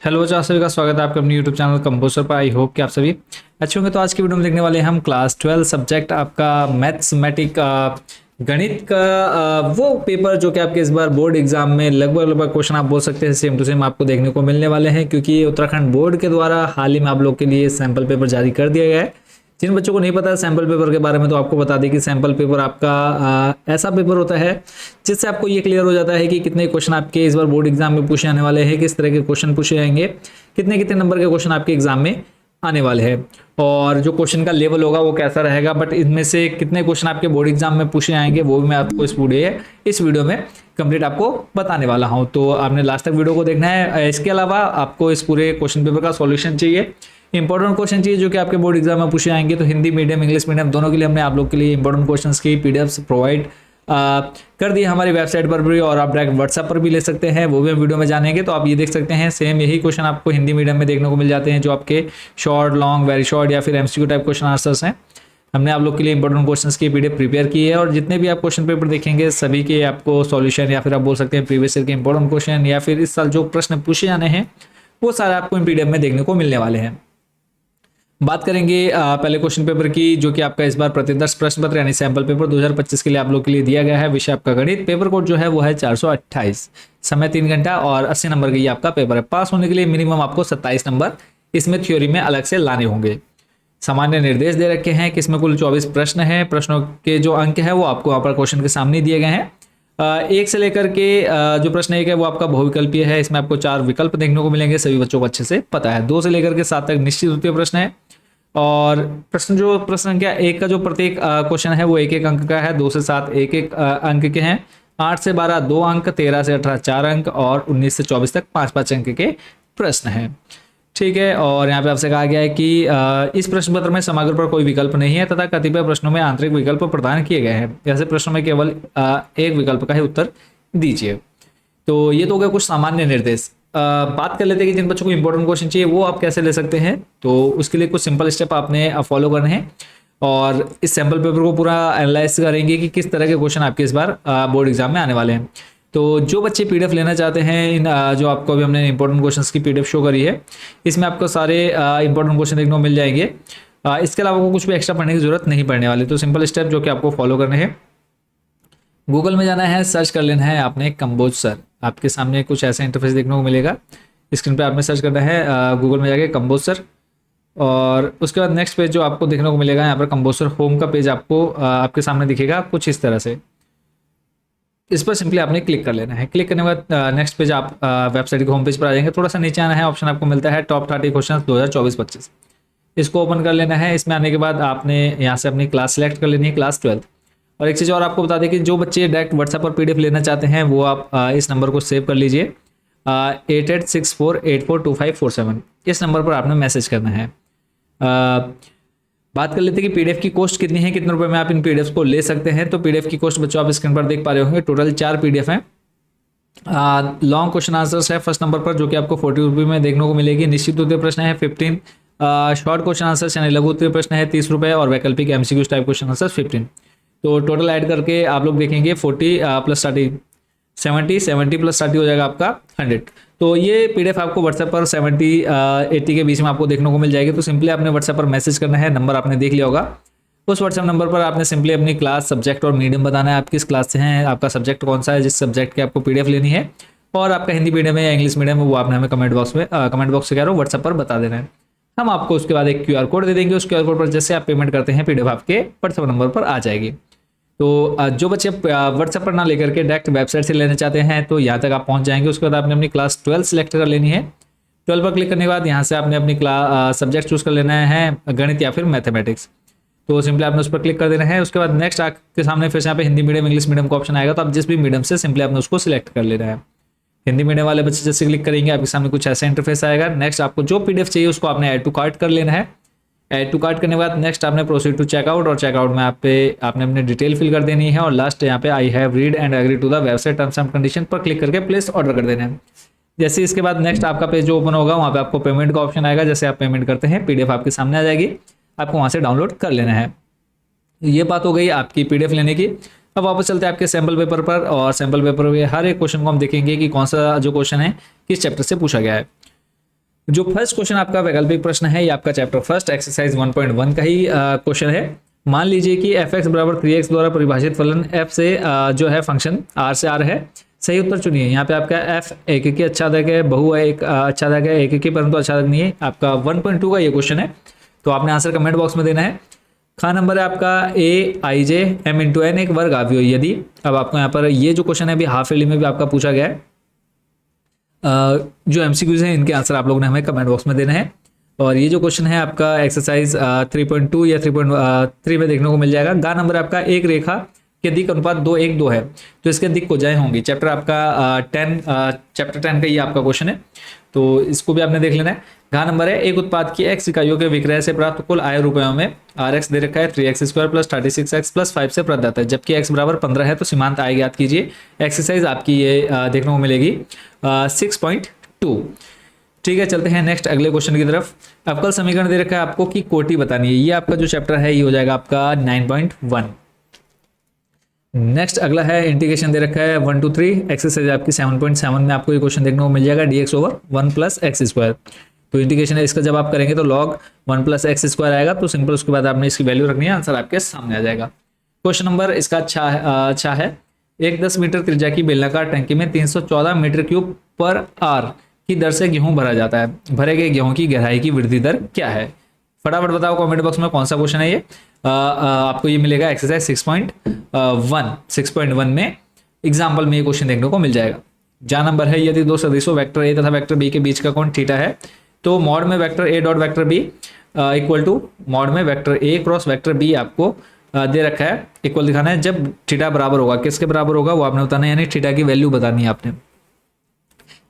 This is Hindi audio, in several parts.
हेलो बच्चों, आप सभी का स्वागत है आपके अपने यूट्यूब चैनल कंपोजर पर। आई होप कि आप सभी अच्छे होंगे। तो आज की वीडियो में देखने वाले हैं हम क्लास 12 सब्जेक्ट आपका मैथमेटिक गणित का वो पेपर जो कि आपके इस बार बोर्ड एग्जाम में लगभग लगभग क्वेश्चन आप बोल सकते हैं सेम टू सेम आपको देखने को मिलने वाले हैं, क्योंकि उत्तराखंड बोर्ड के द्वारा हाल ही में आप लोग के लिए सैंपल पेपर जारी कर दिया गया है। जिन बच्चों को नहीं पता सैंपल पेपर के बारे में, तो आपको बता दें कि सैंपल पेपर आपका ऐसा पेपर होता है जिससे आपको ये क्लियर हो जाता है कि कितने क्वेश्चन आपके इस बार बोर्ड एग्जाम में पूछे आने वाले हैं, किस तरह के क्वेश्चन पूछे जाएंगे, कितने कितने नंबर के क्वेश्चन आपके एग्जाम में आने वाले हैं और जो क्वेश्चन का लेवल होगा वो कैसा रहेगा। बट इनमें से कितने क्वेश्चन आपके बोर्ड एग्जाम में पूछे जाएंगे वो भी मैं आपको इस वीडियो में कंप्लीट आपको बताने वाला हूं। तो आपने लास्ट तक वीडियो को देखना है। इसके अलावा आपको इस पूरे क्वेश्चन पेपर का सॉल्यूशन चाहिए, इंपॉर्टेंट क्वेश्चन चाहिए जो कि आपके बोर्ड एग्जाम में पूछे जाएंगे। तो हिंदी मीडियम इंग्लिश मीडियम दोनों के लिए हमने आप लोग के लिए इंपॉर्टेंट क्वेश्चंस की पीडीएफ्स प्रोवाइड कर दिए हमारी वेबसाइट पर भी, और आप डायरेक्ट व्हाट्सएप पर भी ले सकते हैं, वो भी हम वीडियो में जानेंगे। तो आप ये देख सकते हैं सेम यही क्वेश्चन आपको हिंदी मीडियम में देखने को मिल जाते हैं, जो आपके शॉर्ट, लॉन्ग, वेरी शॉर्ट या फिर एमसीक्यू टाइप क्वेश्चन आंसर्स हैं। हमने आप लोग के लिए इंपॉर्टेंट क्वेश्चंस की पीडीएफ प्रिपेयर की है, और जितने भी आप क्वेश्चन पेपर देखेंगे सभी के आपको सॉल्यूशन या फिर आप बोल सकते हैं प्रीवियस ईयर के इंपॉर्टेंट क्वेश्चन या फिर इस साल जो प्रश्न पूछे जाने हैं वो सारे आपको इन पीडीएफ में देखने को मिलने वाले हैं। बात करेंगे पहले क्वेश्चन पेपर की, जो कि आपका इस बार प्रतिदर्श प्रश्न पत्र यानी सैंपल पेपर 2025 के लिए आप लोग के लिए दिया गया है। विषय आपका गणित, पेपर कोड जो है वो है 428, समय 3 घंटा और 80 नंबर का ये आपका पेपर है। पास होने के लिए मिनिमम आपको 27 नंबर इसमें थ्योरी में अलग से लाने होंगे। सामान्य निर्देश दे रखे हैं कि इसमें कुल 24 प्रश्न हैं। प्रश्नों के जो अंक है वो आपको वहाँ पर क्वेश्चन के सामने दिए गए हैं। एक से लेकर के जो प्रश्न एक है वो आपका बहुविकल्पीय है। इसमें आपको 4 विकल्प देखने को मिलेंगे, सभी बच्चों को अच्छे से पता है। 2 से लेकर के 7 तक निश्चित उत्तीय प्रश्न है, और प्रश्न संख्या 1 का जो प्रत्येक क्वेश्चन है वो 1-1 अंक का है। 2 से 7 1-1 अंक के हैं। 8 से 12 2 अंक, 13 से 18 4 अंक और 19 से 24 तक 5-5 अंक के प्रश्न हैं। ठीक है, और यहाँ पे आपसे कहा गया है कि इस प्रश्न पत्र में समग्र पर कोई विकल्प नहीं है तथा कतिपय प्रश्नों में आंतरिक विकल्प प्रदान किए गए हैं। ऐसे प्रश्नों में केवल एक विकल्प का ही उत्तर दीजिए। तो ये तो हो गया कुछ सामान्य निर्देश। बात कर लेते हैं कि जिन बच्चों को इंपॉर्टेंट क्वेश्चन चाहिए वो आप कैसे ले सकते हैं। तो उसके लिए कुछ सिंपल स्टेप आपने फॉलो करने हैं, और इस सैम्पल पेपर को पूरा एनालाइज करेंगे कि किस तरह के क्वेश्चन आपके इस बार बोर्ड एग्जाम में आने वाले हैं। तो जो बच्चे पीडीएफ लेना चाहते हैं, इन जो आपको अभी हमने इंपॉर्टेंट क्वेश्चंस की पीडीएफ शो करी है, इसमें आपको सारे इंपॉर्टेंट क्वेश्चन देखने को मिल जाएंगे। इसके अलावा आपको कुछ भी एक्स्ट्रा पढ़ने की जरूरत नहीं पड़ने वाली। तो सिंपल स्टेप जो कि आपको फॉलो करने हैं, गूगल में जाना है, सर्च कर लेना है आपने कंपोजर। आपके सामने कुछ ऐसा इंटरफेस देखने को मिलेगा। स्क्रीन पे आपने सर्च करना है गूगल में जाके कंपोजर, और उसके बाद नेक्स्ट पेज जो आपको देखने को मिलेगा यहाँ पर कंपोजर होम का पेज आपको आपके सामने दिखेगा कुछ इस तरह से। इस पर सिंपली आपने क्लिक कर लेना है। क्लिक करने के बाद नेक्स्ट पेज आप वेबसाइट के होम पेज पर आ जाएंगे। थोड़ा सा नीचे आना है, ऑप्शन आपको मिलता है टॉप 30 क्वेश्चन 2024-25। इसको ओपन कर लेना है। इसमें आने के बाद आपने यहाँ से अपनी क्लास सेलेक्ट कर लेनी है, क्लास 12। और एक चीज़ और आपको बता दें कि जो बच्चे डायरेक्ट व्हाट्सएप पर पीडीएफ लेना चाहते हैं वो आप इस नंबर को सेव कर लीजिए, 8864842547। इस नंबर पर आपने मैसेज करना है। बात कर लेते हैं कि पीडीएफ की कॉस्ट कितनी है, कितने रुपए में आप इन पीडीएफ को ले सकते हैं। तो पीडीएफ की कॉस्ट बच्चों आप स्क्रीन पर देख पा रहे होंगे। टोटल 4 पीडीएफ हैं। लॉन्ग क्वेश्चन आंसर्स है फर्स्ट नंबर पर, जो कि आपको 40 रुपये में देखने को मिलेगी। निश्चित उत्तर प्रश्न है 15। शॉर्ट क्वेश्चन आंसर्स यानी लघु उत्तर प्रश्न है 30 रुपये, और वैकल्पिक एमसीक्यू टाइप क्वेश्चन आंसर्स 15। तो टोटल ऐड करके आप लोग देखेंगे 40 प्लस 30 70 प्लस 30 हो जाएगा आपका 100। तो ये पीडीएफ आपको व्हाट्सएप पर 70-80 के बीच में आपको देखने को मिल जाएगी। तो सिंपली आपने व्हाट्सएप पर मैसेज करना है, नंबर आपने देख लिया होगा। उस व्हाट्सएप नंबर पर आपने सिंपली अपनी क्लास, सब्जेक्ट और मीडियम बताना है। आप किस क्लास से हैं, आपका सब्जेक्ट कौन सा है, जिस सब्जेक्ट की आपको पीडीएफ लेनी है, और आपका हिंदी मीडियम है या इंग्लिश मीडियम है वो आपने हमें कमेंट बॉक्स से कह रहा हूँ व्हाट्सएप पर बता देना है। हम आपको उसके बाद एक QR कोड दे देंगे। उस QR कोड पर जैसे आप पेमेंट करते हैं पीडीएफ आपके व्हाट्सएप नंबर पर आ जाएगी। तो जो बच्चे व्हाट्सएप पर ना लेकर के डायरेक्ट वेबसाइट से लेना चाहते हैं तो यहाँ तक आप पहुँच जाएंगे। उसके बाद आपने अपनी क्लास 12 सेलेक्ट कर लेनी है। 12 पर क्लिक करने के बाद यहाँ से आपने अपनी सब्जेक्ट चूज कर लेना है, गणित या फिर मैथमेटिक्स। तो सिंपली आपने उस पर क्लिक कर देना है। उसके बाद नेक्स्ट आपके सामने फिर से यहाँ पे हिंदी मीडियम इंग्लिश मीडियम का ऑप्शन आएगा। तो आप जिस भी मीडियम से सिंपली आपने उसको सिलेक्ट कर लेना है। हिंदी मीडियम वाले बच्चे जैसे क्लिक करेंगे आपके सामने कुछ ऐसा इंटरफेस आएगा। नेक्स्ट आपको जो पीडीएफ चाहिए उसको आपने ऐड टू कार्ट कर लेना है। ऐड टू कार्ट करने के बाद नेक्स्ट आपने प्रोसीड टू चेकआउट, और चेकआउट में आपने अपनी डिटेल फिल कर देनी है। और लास्ट यहाँ पे I have read and agree to the website terms and condition पर क्लिक करके प्लेस ऑर्डर कर देना है। जैसे इसके बाद नेक्स्ट आपका पेज जो ओपन होगा वहाँ पे आपको पेमेंट का ऑप्शन आएगा। जैसे आप पेमेंट करते हैं पीडीएफ आपके सामने आ जाएगी, आपको वहाँ से डाउनलोड कर लेना है। ये बात हो गई आपकी पीडीएफ लेने की। अब वापस चलते हैं आपके सैम्पल पेपर पर, और सैम्पल पेपर में हर एक क्वेश्चन को हम देखेंगे कि कौन सा जो क्वेश्चन है किस चैप्टर से पूछा गया है। जो फर्स्ट क्वेश्चन आपका वैकल्पिक प्रश्न है, ये आपका चैप्टर फर्स्ट एक्सरसाइज 1.1 का ही क्वेश्चन है। मान लीजिए कि एफ एक्स बराबर 3x द्वारा परिभाषित फलन f से जो है फंक्शन r से r है। सही उत्तर चुनिए। यहाँ पे आपका f एक की अच्छादक है, बहु है, एक अच्छादक है, एक की परंतु अच्छादक नहीं है। आपका 1.2 का ये क्वेश्चन है, तो आपने आंसर कमेंट बॉक्स में देना है। खा नंबर है आपका ए आई जे एम इंटू एन एक वर्ग आव्यूह यदि। अब आपको यहाँ पर ये जो क्वेश्चन है अभी हाफ ईयरली में भी आपका पूछा गया है। जो एमसीक्यूज हैं इनके आंसर आप लोगों ने हमें कमेंट बॉक्स में देना है। और ये जो क्वेश्चन है आपका एक्सरसाइज 3.2 या 3.3 में देखने को मिल जाएगा। गा नंबर आपका एक रेखा के दिक अनुपात 2:1:2 है, तो इसके दिक कोजाएं होंगी। चैप्टर आपका चैप्टर 10 का ये आपका क्वेश्चन है, तो इसको भी आपने देख लेना है। घा नंबर है एक उत्पाद की x इकाइयों के विक्रय से प्राप्त कुल आय रुपयों में rx दे रखा है 3x² प्लस 36x प्लस 5 से प्रदत्त है, जबकि x बराबर 15 है। तो सीमांत आय ज्ञात कीजिए। एक्सरसाइज आपकी ये देखने को मिलेगी 6.2। ठीक है, चलते हैं नेक्स्ट अगले क्वेश्चन की तरफ। अवकल समीकरण दे रखा है आपको कि कोटि बतानी है। ये आपका जो चैप्टर है ये हो जाएगा आपका 9.1। नेक्स्ट अगला है इंटीग्रेशन दे रखा है 1 to 3। एक्सरसाइज आपकी 7.7 में आपको ये क्वेश्चन देखने को मिल जाएगा dx/1 प्लस एक्स स्क्वायर। तो इंटीग्रेशन है इसका जब आप करेंगे तो log 1 प्लस एक्स स्क्वायर आएगा, तो सिंपल उसके बाद आपने इसकी वैल्यू रखनी है, आंसर आपके सामने आ जाएगा। क्वेश्चन नंबर इसका अच्छा है। एक 10 मीटर त्रिज्या की बेलनाकार टंकी में 314 मीटर क्यूब पर आर की दर से गेहूं भरा जाता है। भरे गए गेहूं की गहराई की वृद्धि दर क्या है? फटाफट बताओ कमेंट बॉक्स में कौन सा क्वेश्चन है ये। आपको ये मिलेगा एक्सरसाइज 6.1 में एग्जाम्पल में ये क्वेश्चन देखने को मिल जाएगा। जहाँ नंबर है यदि दो सदिशों वेक्टर ए तथा वेक्टर बी के बीच का कोण थीटा है, तो मॉड में vector A dot vector B equal to mod में vector A cross vector B आपको दे रखा है। इक्वल दिखाना है जब थीटा बराबर होगा, किसके बराबर होगा वो आपने बताना है, यानी थीटा की वैल्यू बतानी है आपने।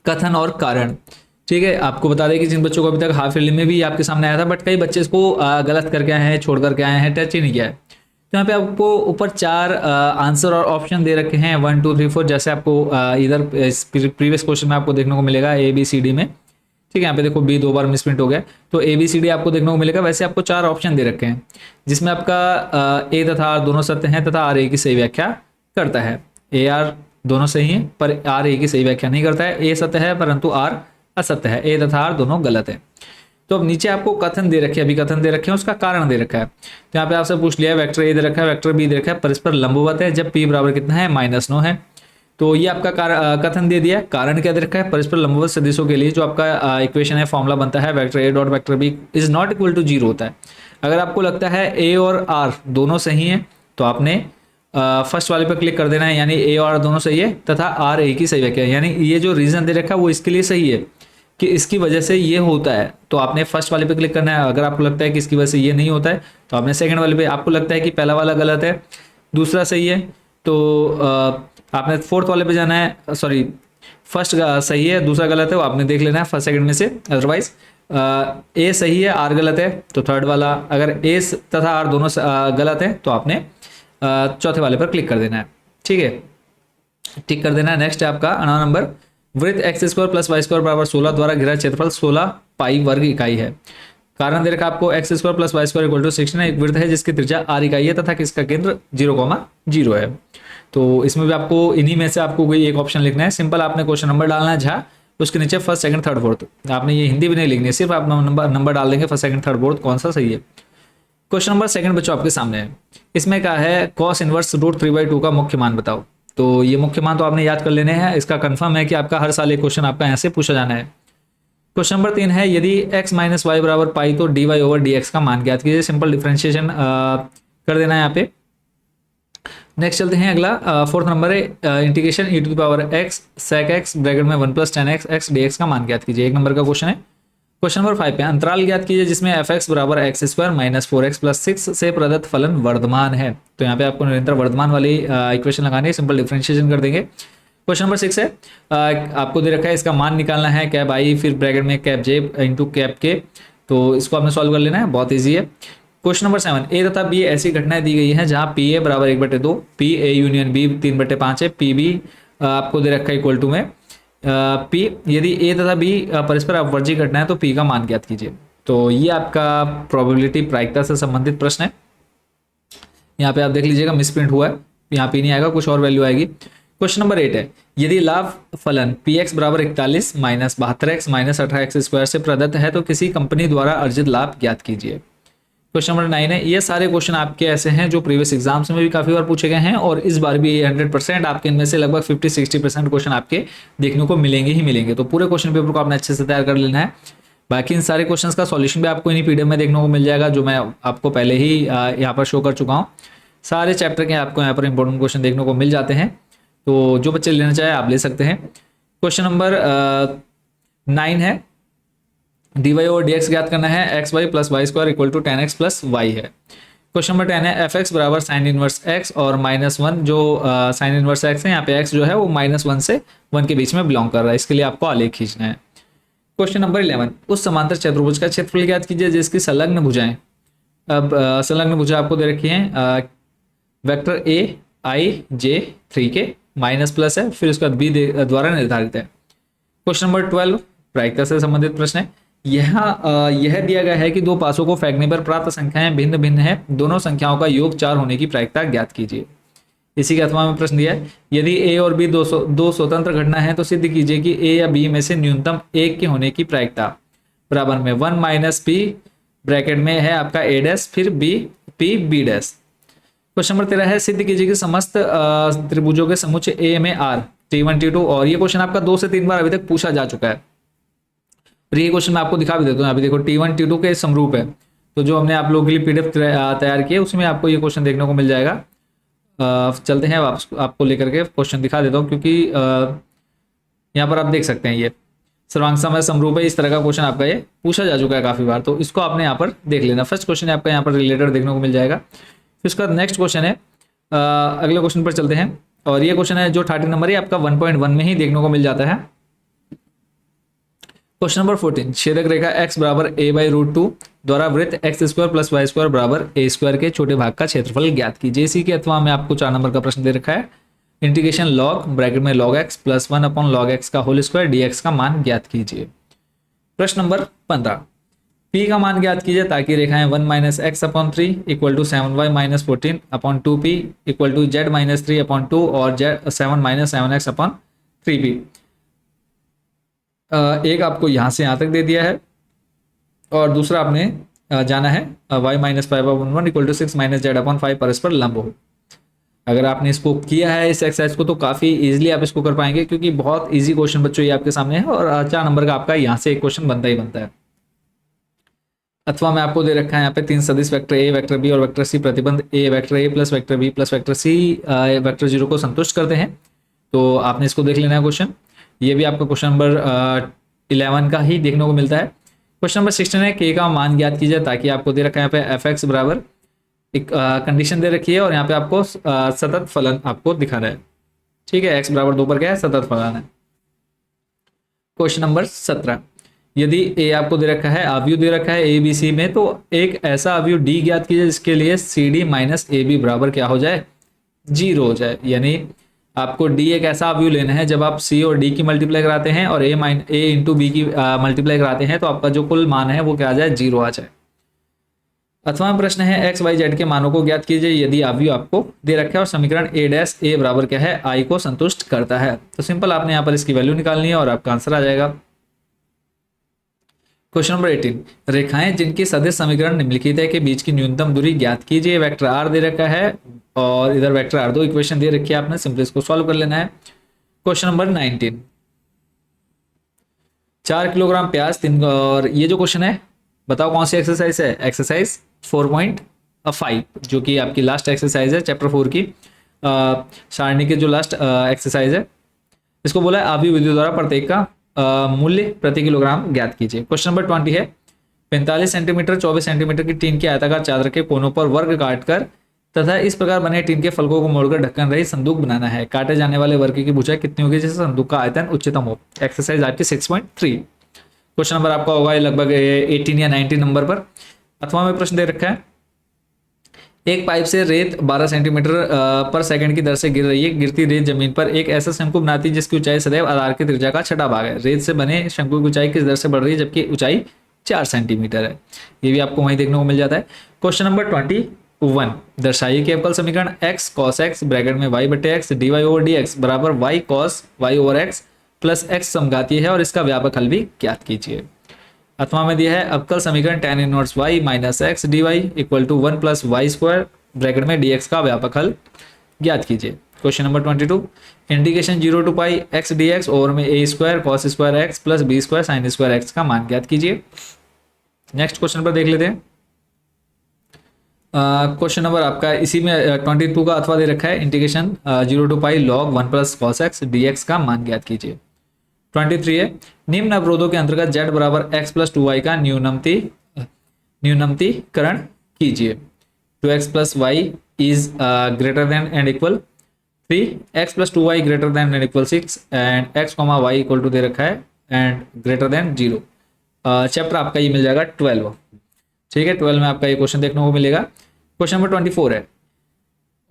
कथन और कारण, ठीक है। आपको बता दें कि जिन बच्चों को अभी तक हाफ ईयरली में भी आपके सामने आया था, बट कई बच्चे इसको गलत करके आए हैं, छोड़ करके आए हैं, टच ही नहीं किया है। तो यहाँ पे आपको ऊपर 4 आंसर और ऑप्शन दे रखे हैं 1 2 3 4, जैसे आपको इधर प्रीवियस क्वेश्चन में आपको देखने को मिलेगा ए बी सी डी में। ठीक है, यहाँ पे देखो बी 2 बार मिसप्रिंट हो गया, तो ए बी सी डी आपको देखने को मिलेगा। वैसे आपको 4 ऑप्शन दे रखे हैं, जिसमें आपका ए तथा आर दोनों सत्य हैं तथा आर ए की सही व्याख्या करता है। ए आर दोनों सही हैं पर आर ए की सही व्याख्या नहीं करता है। ए सत्य है परंतु आर असत्य है। ए तथा आर दोनों गलत है। तो अब नीचे आपको कथन दे रखे हैं, अभी कथन दे रखे हैं, उसका कारण दे रखा है। तो यहाँ पे आपसे पूछ लिया है वेक्टर ए दे रखा है, वेक्टर बी दे रखा है, परस्पर लंबवत है जब पी बराबर कितना है -9 है। तो ये आपका कथन दे दिया। कारण क्या दे रखा है? परस्पर लंबवत सदिशों के लिए जो आपका इक्वेशन है, फॉर्मूला बनता है vector A dot vector B is not equal to 0 होता है। अगर आपको लगता है ए और आर दोनों सही हैं तो आपने फर्स्ट वाले पर क्लिक कर देना है, यानी ए और आर दोनों सही है तथा आर ए की सही व्याख्या, यानी ये जो रीजन दे रखा है वो इसके लिए सही है कि इसकी वजह से ये होता है, तो आपने फर्स्ट वाले पे क्लिक करना है। अगर आपको लगता है कि इसकी वजह से ये नहीं होता है तो आपने सेकंड वाले पे, आपको लगता है कि पहला वाला गलत है दूसरा सही है तो आपने फोर्थ वाले पे जाना है। सॉरी, फर्स्ट सही है दूसरा गलत है, वो आपने देख लेना है फर्स्ट सेकंड में से। अदरवाइज ए सही है आर गलत है तो थर्ड वाला, अगर ए तथा आर दोनों गलत है तो आपने चौथे वाले पर क्लिक कर देना है। ठीक है, टिक कर देना है। नेक्स्ट है आपका 9 नंबर। वृत्त x² प्लस y² बराबर 16 द्वारा घिरा क्षेत्रफल 16 पाई वर्ग इकाई है। कारण दे रखा आपको x² plus y² equal to 16 एक वृत्त है जिसकी त्रिज्या r इकाई है तथा किसका केंद्र 0,0 है। तो इसमें भी आपको इन्हीं में से आपको कोई एक ऑप्शन लिखना है। सिंपल आपने क्वेश्चन नंबर डालना है जहाँ उसके नीचे फर्स्ट सेकंड थर्ड फोर्थ, आपने ये हिंदी भी नहीं लिखनी है, सिर्फ आप नंबर डाल देंगे फर्स्ट सेकंड थर्ड फोर्थ कौन सा सही है। क्वेश्चन नंबर सेकंड बच्चों आपके सामने है। इसमें क्या है, cos इनवर्स √3/2 का मुख्य मान बताओ। तो ये मुख्य मान तो आपने याद कर लेने हैं। इसका कंफर्म है कि आपका हर साल एक क्वेश्चन आपका यहाँ से पूछा जाना है। क्वेश्चन नंबर 3 है, यदि x - y बराबर पाई तो dy/dx का मान ज्ञात कीजिए। सिंपल डिफरेंशिएशन कर देना है यहाँ पे। नेक्स्ट चलते हैं अगला, फोर्थ नंबर है integration e⁻x sec x bracket में 1 + tan x x dx का मान ज्ञात कीजिए। 1 नंबर का क्वेश्चन है। क्वेश्चन नंबर 5 पे अंतराल ज्ञात कीजिए जिसमें f(x) बराबर x² - 4x + 6 से प्रदत्त फलन वर्धमान है। तो यहाँ पे आपको निरंतर वर्धमान वाली इक्वेशन लगानी है, सिंपल डिफरेंशिएशन कर देंगे। क्वेश्चन नंबर 6 है, आपको दे रखा है इसका मान निकालना है, कैप आई फिर ब्रैकेट में कैप जे इंटू कैप के। तो इसको आपने सॉल्व कर लेना है, बहुत ईजी है। क्वेश्चन नंबर 7, ए तथा बी ऐसी घटनाएं दी गई हैं जहाँ पी ए बराबर 1/2, पी ए यूनियन बी 3/5 है, पी बी आपको दे रखा है इक्वल टू में पी। यदि ए तथा बी परस्पर अपवर्जी घटना है तो पी का मान ज्ञात कीजिए। तो ये आपका प्रोबेबिलिटी प्रायिकता से संबंधित प्रश्न है। यहाँ पे आप देख लीजिएगा मिसप्रिंट हुआ है, यहाँ पे नहीं आएगा, कुछ और वैल्यू आएगी। क्वेश्चन नंबर 8 है, यदि लाभ फलन px बराबर 41 minus 72x minus 18x square से प्रदत्त है तो किसी कंपनी द्वारा अर्जित लाभ ज्ञात कीजिए। क्वेश्चन नंबर 9 है, ये सारे क्वेश्चन आपके ऐसे हैं जो प्रीवियस एग्जाम्स में भी काफी बार पूछे गए हैं और इस बार भी 100% आपके इनमें से लगभग 50-60% क्वेश्चन आपके देखने को मिलेंगे ही मिलेंगे। तो पूरे क्वेश्चन पेपर को आपने अच्छे से तैयार कर लेना है। बाकी इन सारे क्वेश्चंस का सॉल्यूशन भी आपको इन्हीं पीडीएफ में देखने को मिल जाएगा, जो मैं आपको पहले ही यहाँ पर शो कर चुका हूँ। सारे चैप्टर के आपको यहाँ पर इंपॉर्टेंट क्वेश्चन देखने को मिल जाते हैं, तो जो बच्चे लेना चाहे आप ले सकते हैं। क्वेश्चन नंबर 9 है, dy और dx ज्ञात करना है, x y plus y square equal to 10x plus y है। क्वेश्चन नंबर 10 है, fx बराबर साइन इनवर्स x और -1, जो साइन इनवर्स x है यहाँ पे x जो है वो -1 से 1 के बीच में बिलोंग कर रहा है, इसके लिए आपको आलेख खींचना है। क्वेश्चन नंबर 11, उस समांतर चतुर्भुज का क्षेत्रफल ज्ञात कीजिए जिसकी संलग्न भुजाएं, अब संलग्न भुजा आपको दे रखी है वेक्टर a i j 3 के माइनस प्लस है, फिर उसके बाद b द्वारा निर्धारित है। क्वेश्चन नंबर 12 प्रायिकता से संबंधित प्रश्न है, यह दिया गया है कि दो पासों को फेंकने पर प्राप्त संख्याएं भिन्न भिन्न है, दोनों संख्याओं का योग 4 होने की प्रायिकता ज्ञात कीजिए। इसी के अथवा में प्रश्न दिया है, यदि a और b दो स्वतंत्र घटना है तो सिद्ध कीजिए कि a या b में से न्यूनतम एक के होने की प्रायिकता बराबर में 1 माइनस p ब्रैकेट में है आपका a डैश फिर b p b dash. Question number 13 है, सिद्ध कीजिए कि समस्त त्रिभुजों के समुच्चय a में r t1 t2, और ये क्वेश्चन आपका 2 से 3 बार अभी तक पूछा जा चुका है। और ये क्वेश्चन मैं आपको दिखा भी देता हूँ, अभी देखो t1 t2 के समरूप है, तो जो हमने आप लोगों के लिए पीडीएफ तैयार किया उसमें आपको ये क्वेश्चन देखने को मिल जाएगा। चलते हैं आपको लेकर के क्वेश्चन दिखा देता हूँ, क्योंकि यहाँ पर आप देख सकते हैं ये सर्वांग समय समरूप है, इस तरह का क्वेश्चन आपका ये पूछा जा चुका है काफी बार, तो इसको आपने यहाँ पर देख लेना। फर्स्ट क्वेश्चन आपका यहाँ पर रिलेटेड देखने को मिल जाएगा। फिर उसका नेक्स्ट क्वेश्चन है, अगले क्वेश्चन पर चलते हैं, और ये क्वेश्चन है जो 30 नंबर है आपका 1.1 में ही देखने को मिल जाता है। क्वेश्चन नंबर 14, छेदक रेखा x बराबर a/√2 द्वारा वृत्त x square plus y square बराबर a स्क्वायर के छोटे भाग का क्षेत्रफल ज्ञात कीजिए। इसी के अथवा में आपको 4 नंबर का प्रश्न दे रखा है, इंटीग्रेशन लॉग ब्रैकेट में log x plus 1 upon log x का होल स्क्वायर dx का मान ज्ञात कीजिए। प्रश्न नंबर 15, p का मान ज्ञात कीजिए ताकि रेखाएं 1 minus x upon 3 equal to 7y minus 14 upon 2p equal to z minus 3 upon 2 और 7 माइनस 7x अपॉन 3p। एक आपको यहाँ से यहाँ तक दे दिया है और दूसरा आपने जाना है y minus 5 upon 1 equal to 6 minus z upon 5 परस्पर लंब हो। अगर आपने इसको किया है इस एक्सरसाइज को तो काफ़ी इजीली आप इसको कर पाएंगे, क्योंकि बहुत इजी क्वेश्चन बच्चों ये आपके सामने है और 4 नंबर का आपका यहाँ से एक क्वेश्चन बनता ही बनता है। अथवा में आपको दे रखा है यहाँ पे 3 सदिश वेक्टर a वेक्टर b और वेक्टर c प्रतिबंध a vector a plus vector b plus vector c vector 0 को संतुष्ट करते हैं, तो आपने इसको देख लेना है क्वेश्चन। ये भी आपका क्वेश्चन नंबर 11 का ही देखने को मिलता है। क्वेश्चन नंबर 16 है, k का मान ज्ञात कीजिए ताकि आपको दे रखा है यहाँ पे fx बराबर एक कंडीशन दे रखी है और यहाँ पे आपको सतत फलन आपको दिखाना है, ठीक है। x बराबर 2 पर क्या है, सतत फलन है। क्वेश्चन नंबर 17, यदि a आपको दे रखा है, अवयव दे रखा है a b c में, तो एक ऐसा अवयव d ज्ञात कीजिए जिसके लिए cd माइनस ए बी बराबर क्या हो जाए, 0 हो जाए। यानी आपको d एक ऐसा अवयव लेना है जब आप c और d की मल्टीप्लाई कराते हैं और a इंटू बी की मल्टीप्लाई कराते हैं तो आपका जो कुल मान है वो क्या आ जाए, 0 आ जाए। अथवा प्रश्न है, एक्स वाई जेड के मानों को ज्ञात कीजिए यदि अवयव आपको दे रखा है और समीकरण a डैश a बराबर क्या है, i को संतुष्ट करता है। तो सिंपल आपने यहाँ पर इसकी वैल्यू निकालनी है और आपका आंसर आ जाएगा। क्वेश्चन नंबर 18, रेखाएं जिनकी सदिश समीकरण निम्नलिखित है के बीच की न्यूनतम दूरी ज्ञात कीजिए। वेक्टर r दे रखा है और इधर वेक्टर r2 इक्वेशन दे रखी है, आपने सिंपल इसको सॉल्व कर लेना है। क्वेश्चन नंबर 19, 4 किलोग्राम प्याज 3, और ये जो क्वेश्चन है बताओ कौन सी एक्सरसाइज है, एक्सरसाइज 4.5 जो कि आपकी लास्ट एक्सरसाइज है चैप्टर 4 की सारणी के जो लास्ट एक्सरसाइज है। इसको बोला है अवयव विधि द्वारा प्रत्येक का मूल्य प्रति किलोग्राम ज्ञात कीजिए। क्वेश्चन नंबर 20 है, 45 सेंटीमीटर 24 सेंटीमीटर की टीन के आयताकार चादर के कोनों पर वर्ग काटकर तथा इस प्रकार बने टीन के फलकों को मोड़कर ढक्कन रहित संदूक बनाना है। काटे जाने वाले वर्ग की भुजा कितनी होगी जिससे संदूक का आयतन उच्चतम हो। एक्सरसाइज आपकी 6.3। क्वेश्चन नंबर आपका होगा लगभग 18 या 19 नंबर पर। अथवा में प्रश्न दे रखा है, एक पाइप से रेत 12 सेंटीमीटर पर सेकंड की दर से गिर रही है। गिरती रेत जमीन पर एक ऐसा शंकु बनाती है जिसकी ऊंचाई सदैव आधार की त्रिज्या का छठा भाग है। रेत से बने शंकु की ऊंचाई किस दर से बढ़ रही है जबकि ऊंचाई 4 सेंटीमीटर है। ये भी आपको वहीं देखने को मिल जाता है। क्वेश्चन नंबर 21 1 दर्शाइए कि अवकल समीकरण x cos x ब्रैकेट में y बटे x dy ओवर dx बराबर y cos y over x plus x समघातीय है और इसका व्यापक हल भी ज्ञात कीजिए। अथवा में दिया है अवकल समीकरण tan inverse y minus x d y equal to 1 plus y square bracket में dx का व्यापक हल ज्ञात कीजिए। Question number 22 integration 0 to pi x dx over में a square cos square x plus b square sine square x का मान ज्ञात कीजिए। नेक्स्ट क्वेश्चन पर देख लेते हैं। क्वेश्चन नंबर आपका इसी में 22 का अथवा दे रखा है integration 0 to pi log 1 plus cos x d x का मान ज्ञात कीजिए। 23 है निम्न अवरोधों के अंतर्गत z बराबर x प्लस 2y का न्यूनतमीकरण कीजिए। 2x plus y is greater than and equal 3x plus 2y greater than and equal 6 and x comma y equal to दे रखा है एंड ग्रेटर देन 0। चैप्टर आपका ये मिल जाएगा 12। ठीक है, 12 में आपका ये क्वेश्चन देखने को मिलेगा। क्वेश्चन नंबर 24 है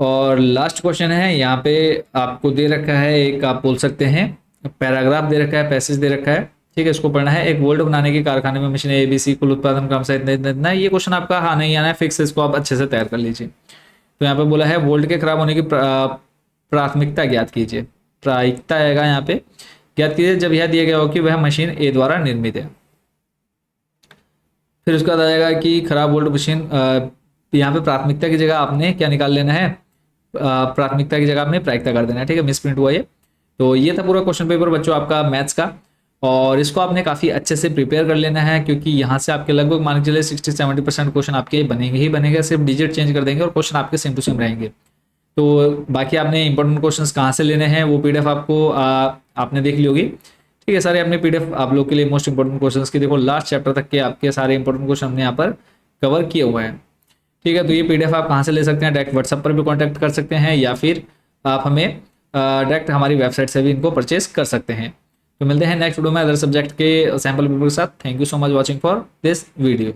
और लास्ट क्वेश्चन है। यहाँ पे आपको दे रखा है एक, आप बोल सकते हैं पैराग्राफ दे रखा है, पैसेज दे रखा है। ठीक है, इसको पढ़ना है। एक वोल्ट बनाने के कारखाने में मशीन ABC कुल उत्पादन क्रम से इतना। ये क्वेश्चन आपका हाँ नहीं आना है, फिक्स, इसको आप अच्छे से तैयार कर लीजिए। तो यहाँ पे बोला है वोल्ट के खराब होने की प्राथमिकता ज्ञात कीजिए। प्रायिकता आएगा यहाँ पे, ज्ञात कीजिए जब यह दिया गया हो कि वह मशीन A द्वारा निर्मित है। फिर उसके बाद आएगा कि खराब वोल्ट मशीन, यहाँ पे प्राथमिकता की जगह आपने क्या निकाल लेना है, प्राथमिकता की जगह आपने प्रायिकता कर देना है। ठीक है, मिसप्रिंट हुआ ये। तो ये था पूरा क्वेश्चन पेपर बच्चों आपका मैथ्स का, और इसको आपने काफ़ी अच्छे से प्रिपेयर कर लेना है क्योंकि यहाँ से आपके लगभग मान के चलिए 60-70% क्वेश्चन आपके बनेंगे ही बनेंगे। सिर्फ डिजिट चेंज कर देंगे और क्वेश्चन आपके सेम टू सेम रहेंगे। तो बाकी आपने इंपॉर्टेंट क्वेश्चंस कहाँ से लेने हैं वो PDF आपको आपने देख ली होगी। ठीक है, सारे अपने PDF आप लोग के लिए मोस्ट इंपॉर्टेंट क्वेश्चंस की देखो लास्ट चैप्टर तक के आपके सारे इंपॉर्टेंट क्वेश्चन हमने यहाँ पर कवर किए हुए हैं। ठीक है, तो ये PDF आप कहाँ से ले सकते हैं, डायरेक्ट व्हाट्सएप पर भी कॉन्टैक्ट कर सकते हैं या फिर आप हमें डायरेक्ट हमारी वेबसाइट से भी इनको परचेज कर सकते हैं। तो मिलते हैं नेक्स्ट वीडियो में अदर सब्जेक्ट के सैम्पल पेपर के साथ। Thank you so much watching for this video.